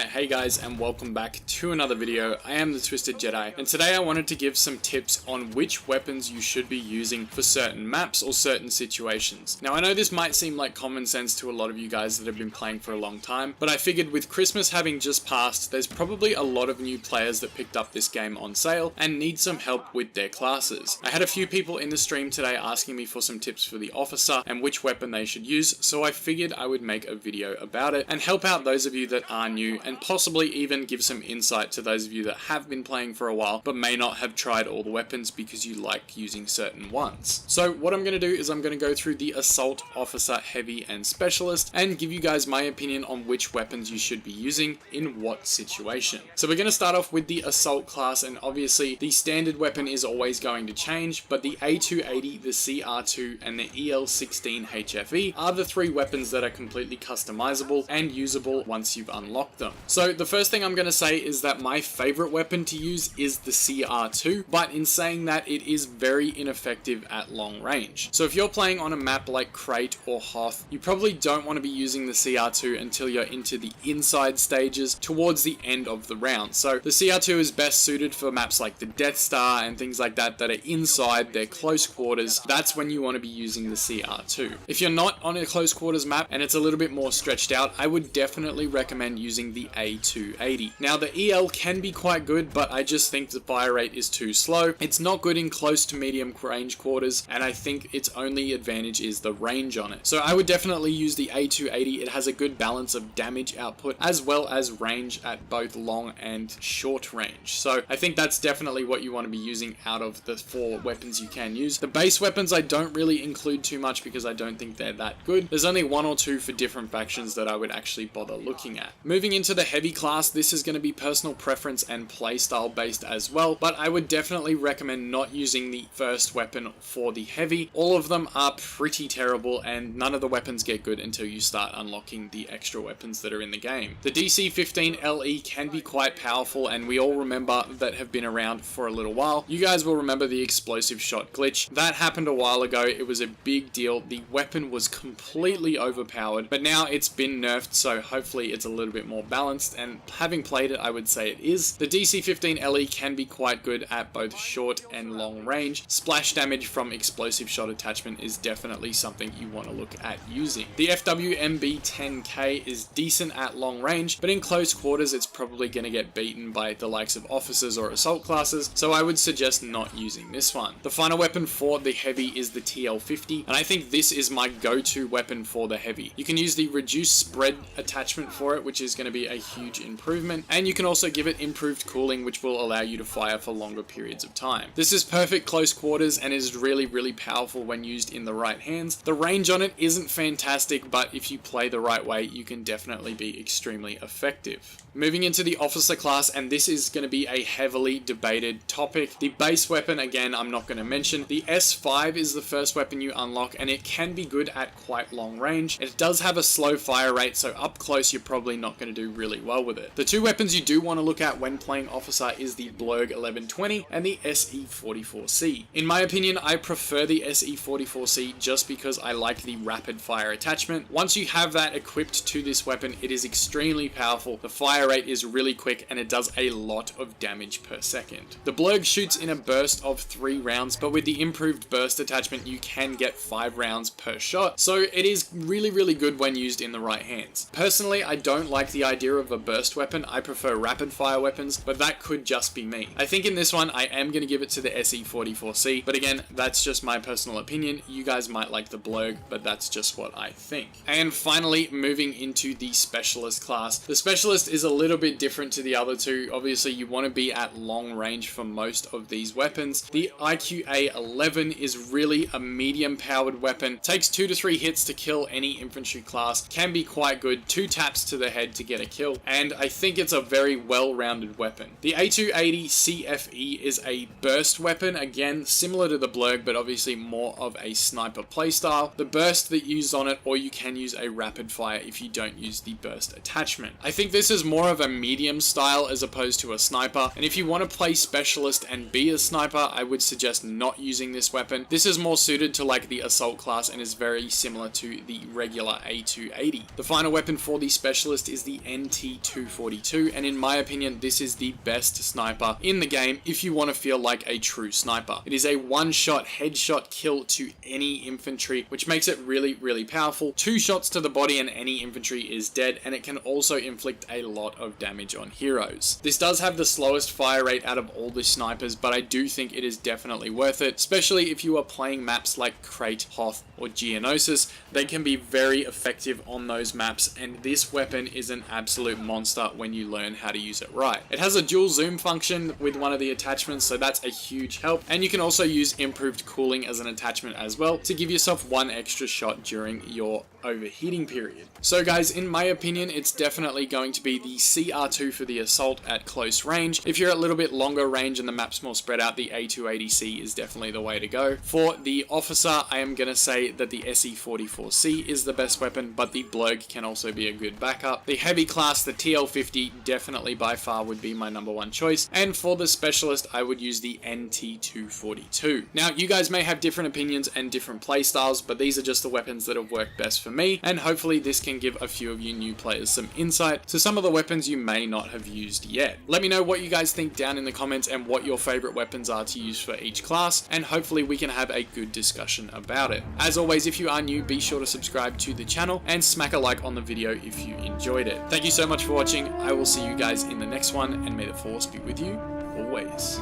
Alright, hey guys, and welcome back to another video. I am the Twisted Jedi, and today I wanted to give some tips on which weapons you should be using for certain maps or certain situations. Now I know this might seem like common sense to a lot of you guys that have been playing for a long time, but I figured with Christmas having just passed, there's probably a lot of new players that picked up this game on sale and need some help with their classes. I had a few people in the stream today asking me for some tips for the officer and which weapon they should use, so I figured I would make a video about it and help out those of you that are new and possibly even give some insight to those of you that have been playing for a while but may not have tried all the weapons because you like using certain ones. So what I'm going to do is I'm going to go through the Assault, Officer, Heavy and Specialist and give you guys my opinion on which weapons you should be using in what situation. So we're going to start off with the Assault class, and obviously the standard weapon is always going to change, but the A280, the CR2 and the EL16 HFE are the three weapons that are completely customizable and usable once you've unlocked them. So the first thing I'm going to say is that my favorite weapon to use is the CR2, but in saying that, it is very ineffective at long range. So if you're playing on a map like Crate or Hoth, you probably don't want to be using the CR2 until you're into the inside stages towards the end of the round. So the CR2 is best suited for maps like the Death Star and things like that that are inside, they're close quarters. That's when you want to be using the CR2. If you're not on a close quarters map and it's a little bit more stretched out, I would definitely recommend using the A280. Now the EL can be quite good, but I just think the fire rate is too slow. It's not good in close to medium range quarters, and I think its only advantage is the range on it. So I would definitely use the A280. It has a good balance of damage output as well as range at both long and short range. So I think that's definitely what you want to be using out of the four weapons you can use. The base weapons I don't really include too much because I don't think they're that good. There's only one or two for different factions that I would actually bother looking at. Moving into the heavy class, this is going to be personal preference and playstyle based as well, but I would definitely recommend not using the first weapon for the heavy. All of them are pretty terrible and none of the weapons get good until you start unlocking the extra weapons that are in the game. The DC-15 LE can be quite powerful, and we all remember that have been around for a little while. You guys will remember the explosive shot glitch. That happened a while ago. It was a big deal. The weapon was completely overpowered, but now it's been nerfed, so hopefully it's a little bit more balanced, and having played it, I would say it is. The DC-15 LE can be quite good at both short and long range. Splash damage from explosive shot attachment is definitely something you want to look at using. The FWMB-10K is decent at long range, but in close quarters it's probably going to get beaten by the likes of officers or assault classes, so I would suggest not using this one. The final weapon for the heavy is the TL50, and I think this is my go-to weapon for the heavy. You can use the reduced spread attachment for it, which is going to be a huge improvement, and you can also give it improved cooling, which will allow you to fire for longer periods of time. This is perfect close quarters and is really powerful when used in the right hands. The range on it isn't fantastic, but if you play the right way, you can definitely be extremely effective. Moving into the officer class, and this is going to be a heavily debated topic. The base weapon, again, I'm not going to mention. The S5 is the first weapon you unlock, and it can be good at quite long range. It does have a slow fire rate, so up close you're probably not going to do really well with it. The two weapons you do want to look at when playing officer is the Blurg 1120 and the SE44C. In my opinion, I prefer the SE44C just because I like the rapid fire attachment. Once you have that equipped to this weapon, it is extremely powerful. The fire rate is really quick and it does a lot of damage per second. The Blurg shoots in a burst of 3 rounds, but with the improved burst attachment you can get 5 rounds per shot, so it is really good when used in the right hands. Personally, I don't like the idea of a burst weapon. I prefer rapid fire weapons, but that could just be me. I think in this one I am going to give it to the SE44C, but again, that's just my personal opinion. You guys might like the Blurg, but that's just what I think. And finally, moving into the specialist class. The specialist is a little bit different to the other two. Obviously, you want to be at long range for most of these weapons. The IQA-11 is really a medium powered weapon. Takes 2 to 3 hits to kill any infantry class. Can be quite good. 2 taps to the head to get a kill, and I think it's a very well-rounded weapon. The A280 CFE is a burst weapon, again similar to the Blurg, but obviously more of a sniper playstyle. The burst that you use on it, or you can use a rapid fire if you don't use the burst attachment. I think this is more of a medium style as opposed to a sniper, and if you want to play specialist and be a sniper, I would suggest not using this weapon. This is more suited to like the assault class and is very similar to the regular A280. The final weapon for the specialist is the N NT242, and in my opinion this is the best sniper in the game if you want to feel like a true sniper. It is a one-shot headshot kill to any infantry, which makes it really powerful. 2 shots to the body and any infantry is dead, and it can also inflict a lot of damage on heroes. This does have the slowest fire rate out of all the snipers, but I do think it is definitely worth it, especially if you are playing maps like Crate, Hoth, or Geonosis. They can be very effective on those maps, and this weapon is an absolute monster when you learn how to use it right. It has a dual zoom function with one of the attachments, so that's a huge help, and you can also use improved cooling as an attachment as well to give yourself 1 extra shot during your overheating period. So guys, in my opinion, it's definitely going to be the CR2 for the assault at close range. If you're a little bit longer range and the map's more spread out, the A280C is definitely the way to go. For the officer, I am going to say that the SE44C is the best weapon, but the Blurg can also be a good backup. The heavy class, the TL50, definitely by far would be my #1 choice, and for the specialist, I would use the NT242. Now, you guys may have different opinions and different playstyles, but these are just the weapons that have worked best for me, and hopefully this can give a few of you new players some insight to some of the weapons you may not have used yet. Let me know what you guys think down in the comments and what your favorite weapons are to use for each class, and hopefully we can have a good discussion about it. As always, if you are new, be sure to subscribe to the channel and smack a like on the video if you enjoyed it. Thank you so much for watching. I will see you guys in the next one, and may the Force be with you always.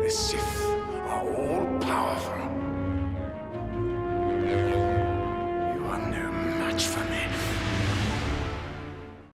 The Sith are all powerful.